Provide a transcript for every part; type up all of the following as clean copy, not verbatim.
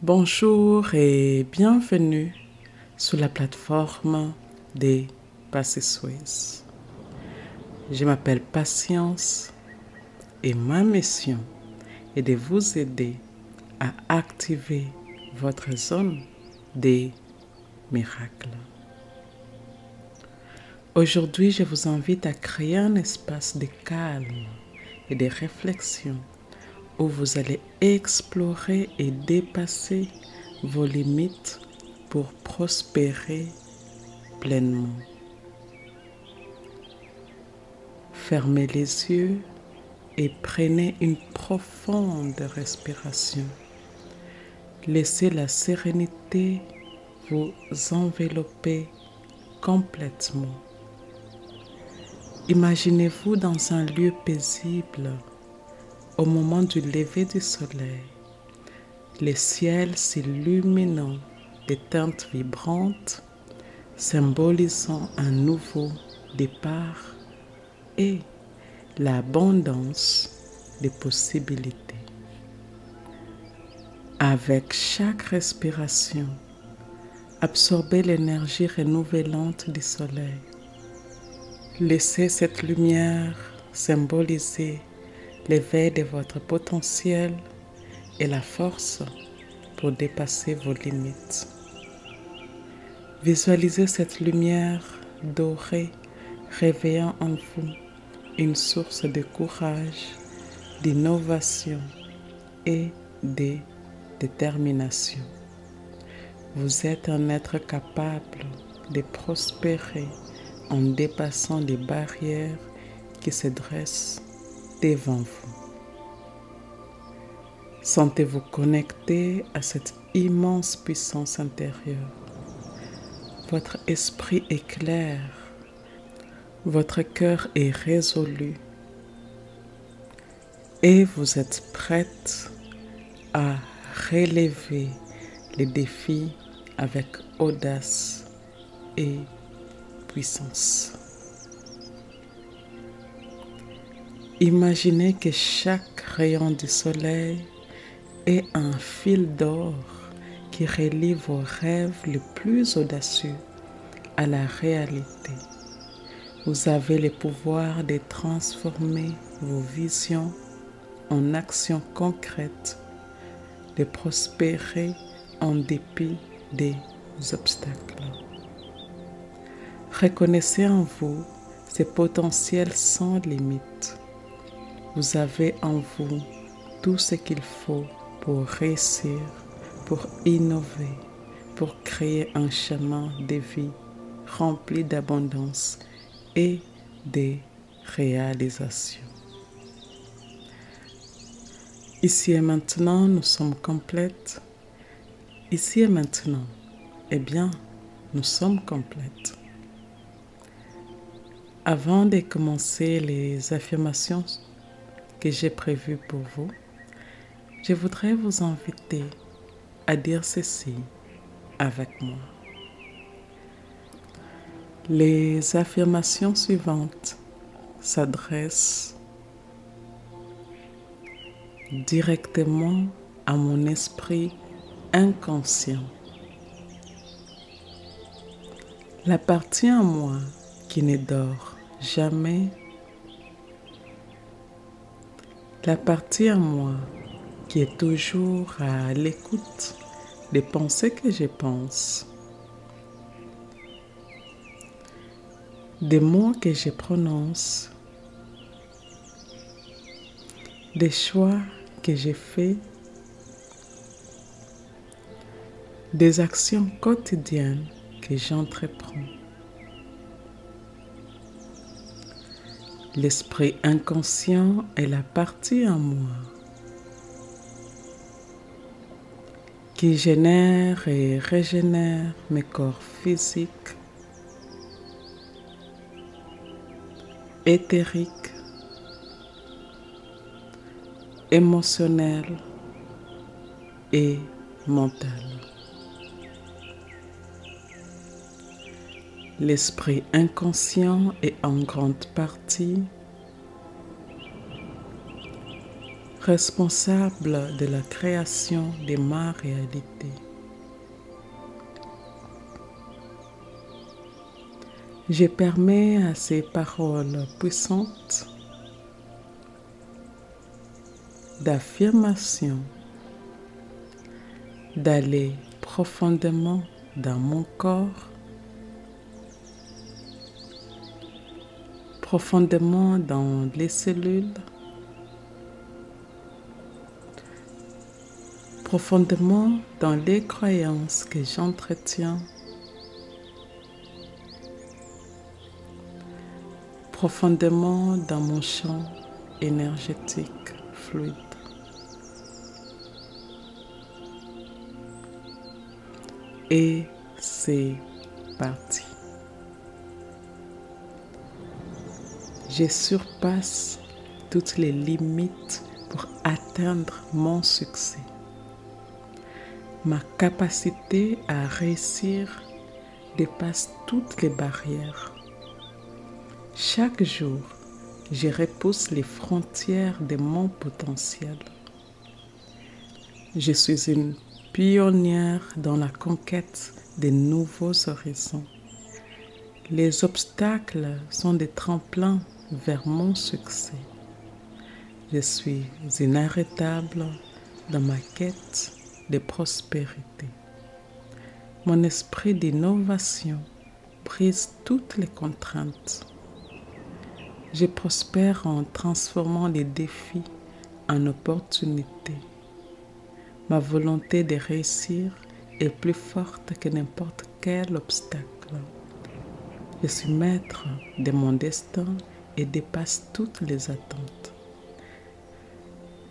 Bonjour et bienvenue sur la plateforme des Passisways. Je m'appelle Patience et ma mission est de vous aider à activer votre zone des miracles. Aujourd'hui, je vous invite à créer un espace de calme et de réflexion où vous allez explorer et dépasser vos limites pour prospérer pleinement. Fermez les yeux et prenez une profonde respiration. Laissez la sérénité vous envelopper complètement. Imaginez-vous dans un lieu paisible au moment du lever du soleil, le ciel s'illuminant de teintes vibrantes, symbolisant un nouveau départ et l'abondance des possibilités. Avec chaque respiration, absorbez l'énergie renouvelante du soleil. Laissez cette lumière symboliser l'éveil de votre potentiel et la force pour dépasser vos limites. Visualisez cette lumière dorée réveillant en vous une source de courage, d'innovation et de détermination. Vous êtes un être capable de prospérer en dépassant les barrières qui se dressent devant vous. Sentez-vous connecté à cette immense puissance intérieure. Votre esprit est clair, votre cœur est résolu et vous êtes prête à relever les défis avec audace et puissance. Imaginez que chaque rayon du soleil est un fil d'or qui relie vos rêves les plus audacieux à la réalité. Vous avez le pouvoir de transformer vos visions en actions concrètes, de prospérer en dépit des obstacles. Reconnaissez en vous ce potentiel sans limite. Vous avez en vous tout ce qu'il faut pour réussir, pour innover, pour créer un chemin de vie rempli d'abondance et de réalisation. Ici et maintenant, nous sommes complètes. Ici et maintenant, eh bien, nous sommes complètes. Avant de commencer les affirmations que j'ai prévues pour vous, je voudrais vous inviter à dire ceci avec moi. Les affirmations suivantes s'adressent directement à mon esprit inconscient. La partie en moi qui ne dort jamais, la partie en moi qui est toujours à l'écoute des pensées que je pense, des mots que je prononce, des choix que j'ai faits, des actions quotidiennes que j'entreprends. L'esprit inconscient est la partie en moi qui génère et régénère mes corps physiques, éthériques, émotionnels et mentaux. L'esprit inconscient est en grande partie responsable de la création de ma réalité. Je permets à ces paroles puissantes d'affirmation d'aller profondément dans mon corps, profondément dans les cellules, profondément dans les croyances que j'entretiens, profondément dans mon champ énergétique fluide. Et c'est parti. Je surpasse toutes les limites pour atteindre mon succès. Ma capacité à réussir dépasse toutes les barrières. Chaque jour, je repousse les frontières de mon potentiel. Je suis une pionnière dans la conquête de nouveaux horizons. Les obstacles sont des tremplins vers mon succès. Je suis inarrêtable dans ma quête de prospérité. Mon esprit d'innovation brise toutes les contraintes. Je prospère en transformant les défis en opportunités. Ma volonté de réussir est plus forte que n'importe quel obstacle. Je suis maître de mon destin et dépasse toutes les attentes.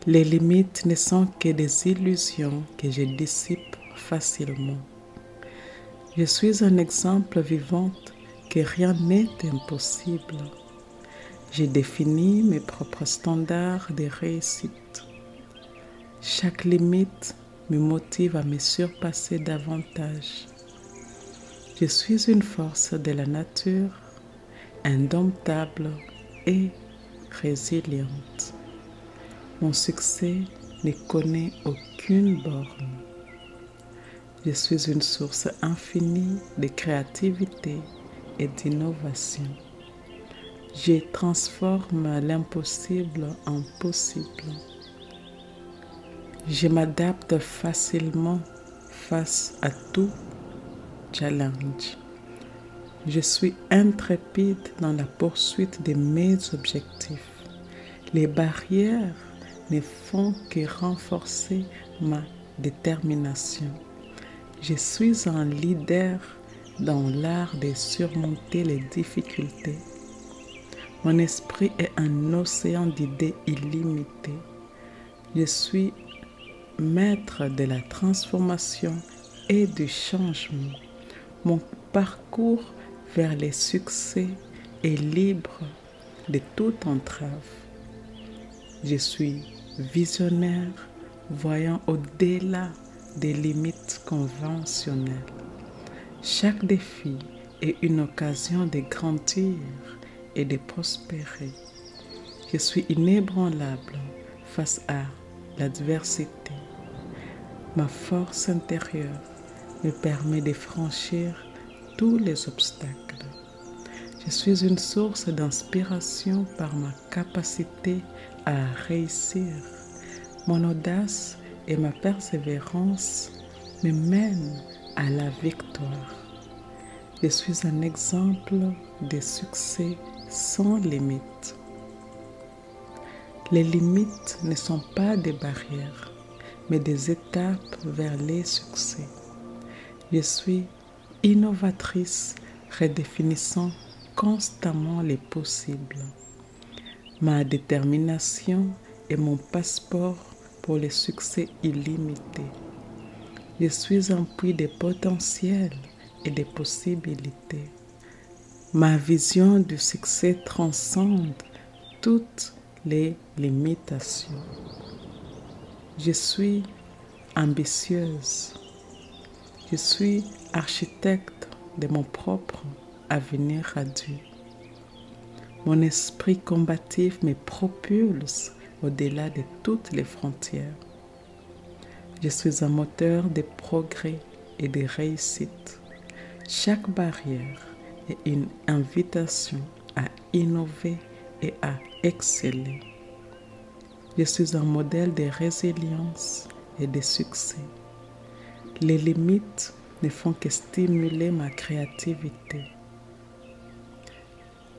Les limites ne sont que des illusions que je dissipe facilement. Je suis un exemple vivant que rien n'est impossible. J'ai défini mes propres standards de réussite. Chaque limite me motive à me surpasser davantage. Je suis une force de la nature, indomptable et résiliente. Mon succès ne connaît aucune borne. Je suis une source infinie de créativité et d'innovation. Je transforme l'impossible en possible. Je m'adapte facilement face à tout challenge. Je suis intrépide dans la poursuite de mes objectifs. Les barrières ne font que renforcer ma détermination. Je suis un leader dans l'art de surmonter les difficultés. Mon esprit est un océan d'idées illimitées. Je suis maître de la transformation et du changement. Mon parcours vers les succès est libre de toute entrave. Je suis visionnaire, voyant au-delà des limites conventionnelles. Chaque défi est une occasion de grandir et de prospérer. Je suis inébranlable face à l'adversité. Ma force intérieure me permet de franchir tous les obstacles. Je suis une source d'inspiration par ma capacité à réussir. Mon audace et ma persévérance me mènent à la victoire. Je suis un exemple de succès sans limite. Les limites ne sont pas des barrières, mais des étapes vers les succès. Je suis innovatrice, redéfinissant constamment les possibles. Ma détermination est mon passeport pour les succès illimités. Je suis un puits de potentiel et de possibilités. Ma vision du succès transcende toutes les limitations. Je suis ambitieuse. Je suis architecte de mon propre avenir radieux. Mon esprit combatif me propulse au-delà de toutes les frontières. Je suis un moteur de progrès et de réussite. Chaque barrière est une invitation à innover et à exceller. Je suis un modèle de résilience et de succès. Les limites ne font que stimuler ma créativité.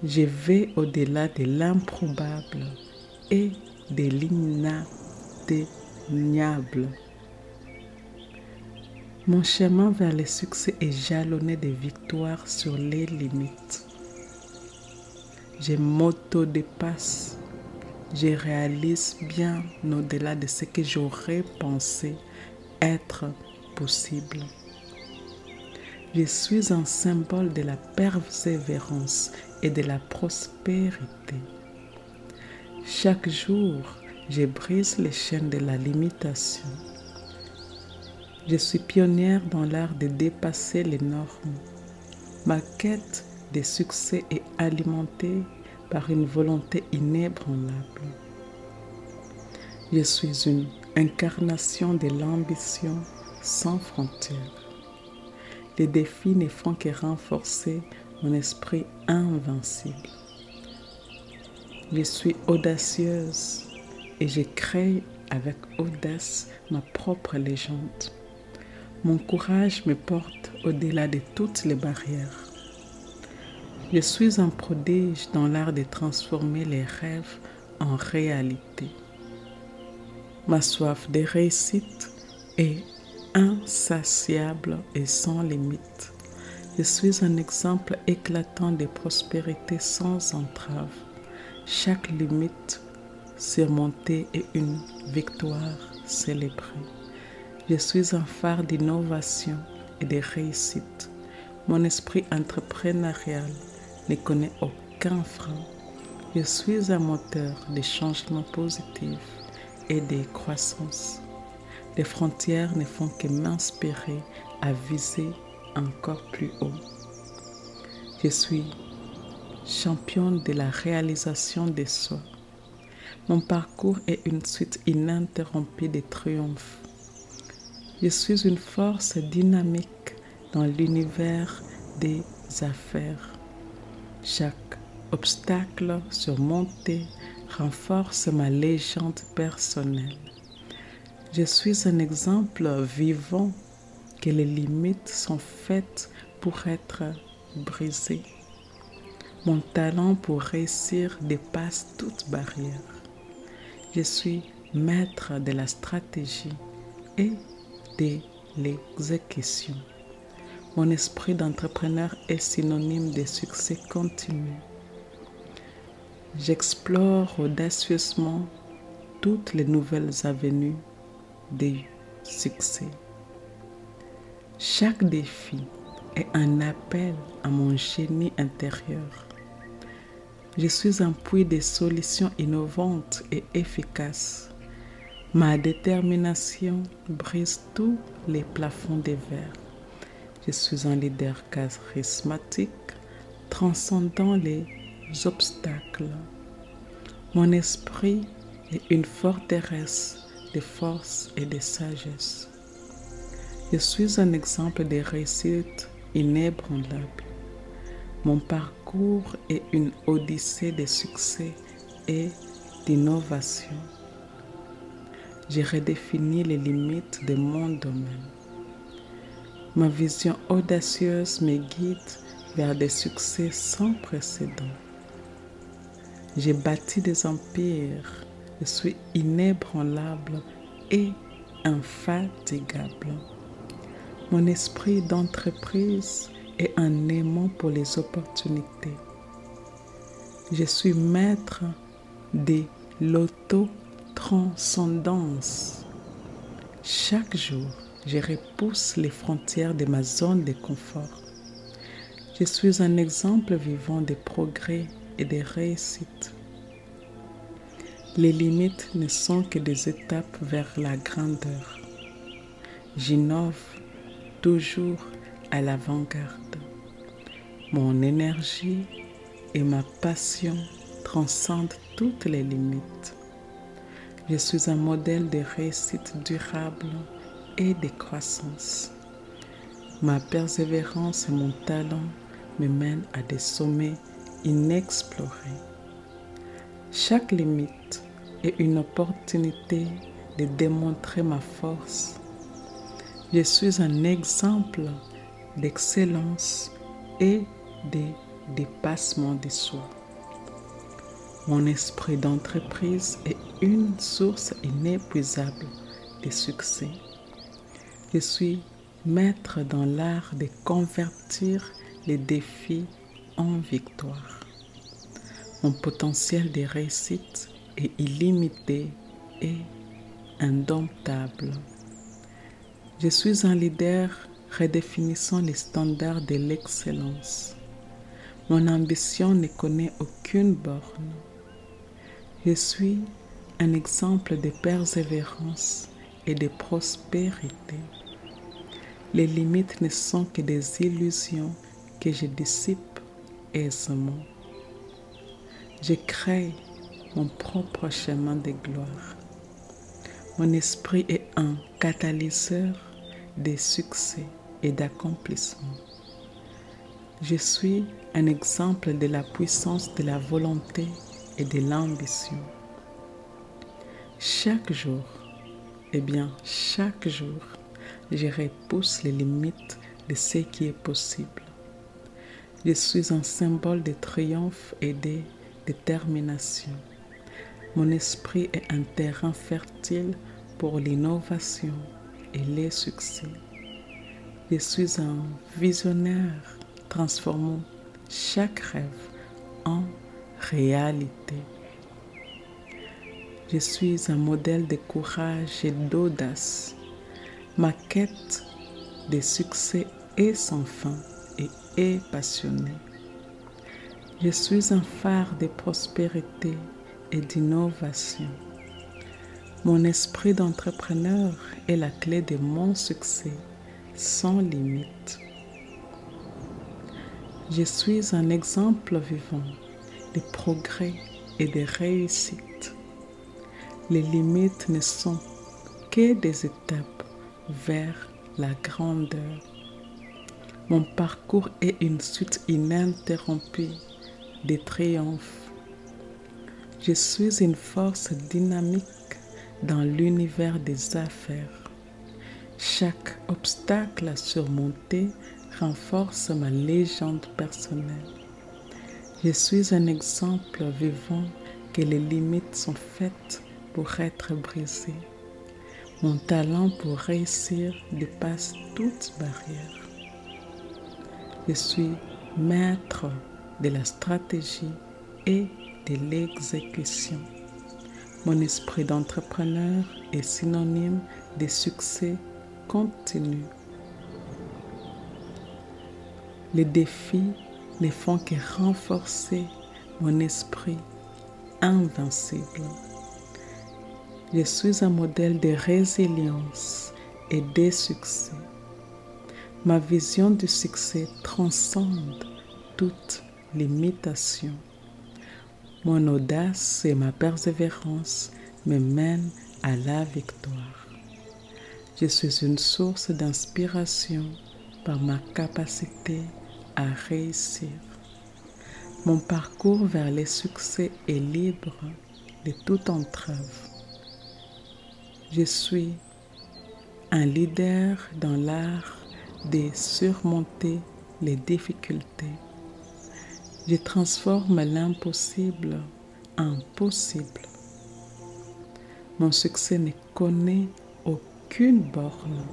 Je vais au-delà de l'improbable et de l'inatteignable. Mon chemin vers le succès est jalonné de victoires sur les limites. Je m'auto-dépasse. Je réalise bien au-delà de ce que j'aurais pensé être possible. Je suis un symbole de la persévérance et de la prospérité. Chaque jour, je brise les chaînes de la limitation. Je suis pionnière dans l'art de dépasser les normes. Ma quête de succès est alimentée par une volonté inébranlable. Je suis une incarnation de l'ambition sans frontières. Les défis ne font que renforcer mon esprit invincible. Je suis audacieuse et je crée avec audace ma propre légende. Mon courage me porte au-delà de toutes les barrières. Je suis un prodige dans l'art de transformer les rêves en réalité. Ma soif de réussite est insatiable et sans limite. Je suis un exemple éclatant de prospérité sans entrave. Chaque limite surmontée est une victoire célébrée. Je suis un phare d'innovation et de réussite. Mon esprit entrepreneurial ne connaît aucun frein. Je suis un moteur de changement positif et de croissance. Les frontières ne font que m'inspirer à viser encore plus haut. Je suis championne de la réalisation de soi. Mon parcours est une suite ininterrompue de triomphes. Je suis une force dynamique dans l'univers des affaires. Chaque obstacle surmonté renforce ma légende personnelle. Je suis un exemple vivant que les limites sont faites pour être brisées. Mon talent pour réussir dépasse toute barrière. Je suis maître de la stratégie et de l'exécution. Mon esprit d'entrepreneur est synonyme de succès continu. J'explore audacieusement toutes les nouvelles avenues de succès. Chaque défi est un appel à mon génie intérieur. Je suis un puits de solutions innovantes et efficaces. Ma détermination brise tous les plafonds de verre. Je suis un leader charismatique, transcendant les obstacles. Mon esprit est une forteresse de force et de sagesse. Je suis un exemple de réussite inébranlable. Mon parcours est une odyssée de succès et d'innovation. J'ai redéfini les limites de mon domaine. Ma vision audacieuse me guide vers des succès sans précédent. J'ai bâti des empires. Je suis inébranlable et infatigable. Mon esprit d'entreprise est un aimant pour les opportunités. Je suis maître de l'auto-transcendance. Chaque jour, je repousse les frontières de ma zone de confort. Je suis un exemple vivant de progrès et de réussite. Les limites ne sont que des étapes vers la grandeur. J'innove toujours à l'avant-garde. Mon énergie et ma passion transcendent toutes les limites. Je suis un modèle de réussite durable et de croissance. Ma persévérance et mon talent me mènent à des sommets inexplorés. Chaque limite est une opportunité de démontrer ma force. Je suis un exemple d'excellence et de dépassement de soi. Mon esprit d'entreprise est une source inépuisable de succès. Je suis maître dans l'art de convertir les défis en victoire. Mon potentiel de réussite est illimité et indomptable. Je suis un leader redéfinissant les standards de l'excellence. Mon ambition ne connaît aucune borne. Je suis un exemple de persévérance et de prospérité. Les limites ne sont que des illusions que je dissipe aisément. Je crée mon propre chemin de gloire. Mon esprit est un catalyseur de succès et d'accomplissement. Je suis un exemple de la puissance de la volonté et de l'ambition. Chaque jour, chaque jour, je repousse les limites de ce qui est possible. Je suis un symbole de triomphe et de détermination. Mon esprit est un terrain fertile pour l'innovation et les succès. Je suis un visionnaire transformant chaque rêve en réalité. Je suis un modèle de courage et d'audace. Ma quête de succès est sans fin et est passionnée. Je suis un phare de prospérité et d'innovation. Mon esprit d'entrepreneur est la clé de mon succès sans limite. Je suis un exemple vivant de progrès et de réussite. Les limites ne sont que des étapes vers la grandeur. Mon parcours est une suite ininterrompue de triomphes. Je suis une force dynamique dans l'univers des affaires. Chaque obstacle à surmonter renforce ma légende personnelle. Je suis un exemple vivant que les limites sont faites pour être brisées. Mon talent pour réussir dépasse toute barrière. Je suis maître de la stratégie et de l'exécution. Mon esprit d'entrepreneur est synonyme de succès continu. Les défis ne font que renforcer mon esprit invincible. Je suis un modèle de résilience et de succès. Ma vision du succès transcende toute limitation. Mon audace et ma persévérance me mènent à la victoire. Je suis une source d'inspiration par ma capacité à réussir. Mon parcours vers le succès est libre de toute entrave. Je suis un leader dans l'art de surmonter les difficultés. Je transforme l'impossible en possible. Mon succès ne connaît aucune borne.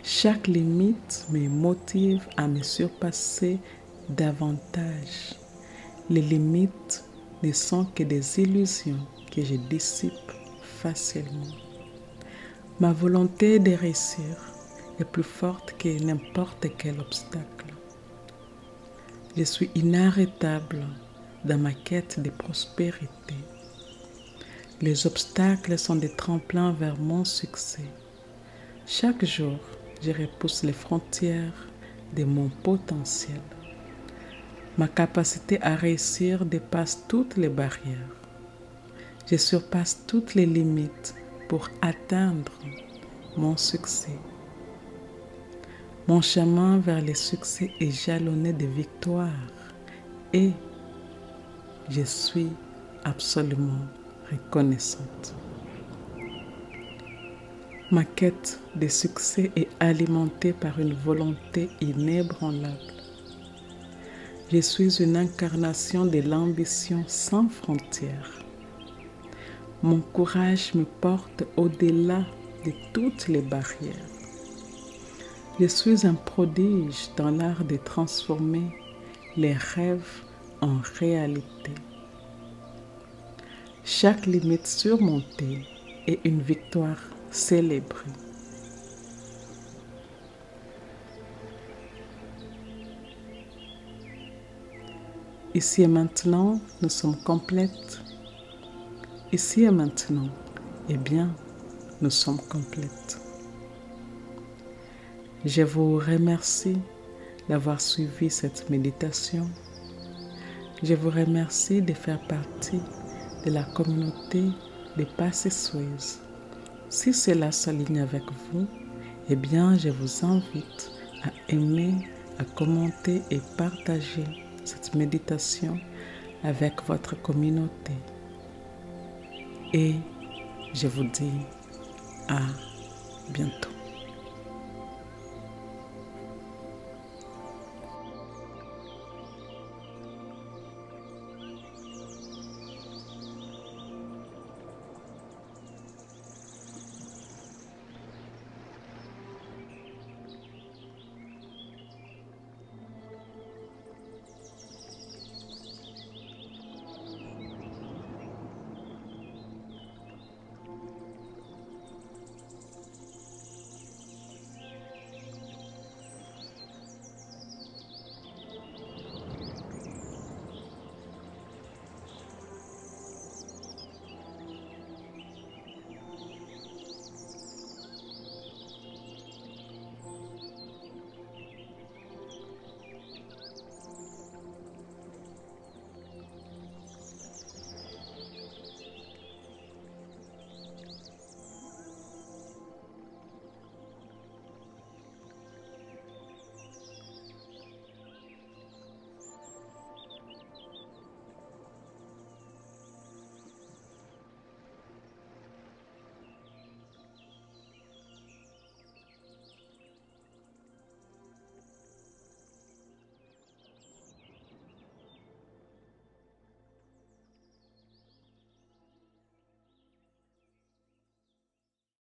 Chaque limite me motive à me surpasser davantage. Les limites ne sont que des illusions que je dissipe facilement. Ma volonté de réussir est plus forte que n'importe quel obstacle. Je suis inarrêtable dans ma quête de prospérité. Les obstacles sont des tremplins vers mon succès. Chaque jour, je repousse les frontières de mon potentiel. Ma capacité à réussir dépasse toutes les barrières. Je surpasse toutes les limites pour atteindre mon succès. Mon chemin vers le succès est jalonné de victoires et je suis absolument reconnaissante. Ma quête de succès est alimentée par une volonté inébranlable. Je suis une incarnation de l'ambition sans frontières. Mon courage me porte au-delà de toutes les barrières. Je suis un prodige dans l'art de transformer les rêves en réalité. Chaque limite surmontée est une victoire célébrée. Ici et maintenant, nous sommes complètes. Ici et maintenant, eh bien, nous sommes complètes. Je vous remercie d'avoir suivi cette méditation. Je vous remercie de faire partie de la communauté des Passé-Suez. Si cela s'aligne avec vous, eh bien, je vous invite à aimer, à commenter et partager cette méditation avec votre communauté. Et je vous dis à bientôt.